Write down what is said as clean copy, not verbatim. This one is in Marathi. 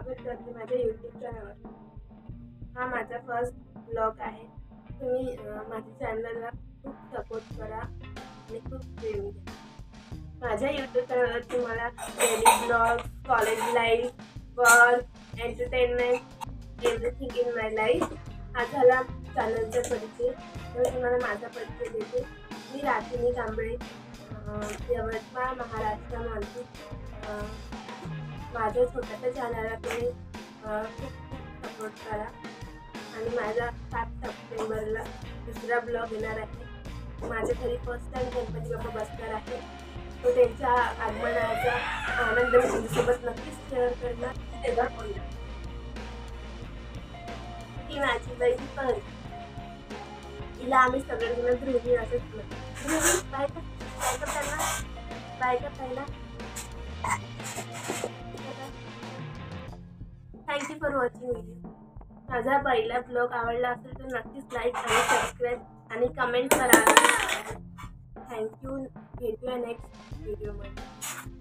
स्वागत करते माझ्या यूट्यूब चॅनलवर। हा माझा फर्स्ट ब्लॉग आहे। तुम्ही माझ्या चॅनलला खूप सपोर्ट करा आणि खूप प्रेम द्या। माझ्या यूट्यूब चॅनलवर तुम्हाला daily blog, college life, work, entertainment, everything in my life हा झाला चॅनलचा परिचय। तर तुम्हाला माझा परिचय देते। मी रातिनी कांबळे, यवतमाळ, महाराष्ट्रामध्ये माझ्या छोट्याशा चॅनलला तुम्ही खूप सपोर्ट करा आणि माझा 7 सप्टेंबरला दुसरा ब्लॉग येणार आहे। माझ्या घरी फर्स्ट टाइम गणपती बाप्पा बसणार आहे, तो त्यांच्या आगमनाचा आनंद मी तुमच्यासोबत नक्कीच शेअर करणार। तेव्हा बोलणार की माझी बहीण पण तिला आम्ही सगळेजण ध्रुवी असंच म्हणतो। ध्रुवी बायका पहिला थँक्यू फॉर वॉचिंग व्हिडिओ। माझा पहिला ब्लॉग आवडला असेल तर नक्कीच लाईक आणि सबस्क्राईब आणि कमेंट करा। थँक्यू। भेटूया नेक्स्ट व्हिडिओमध्ये।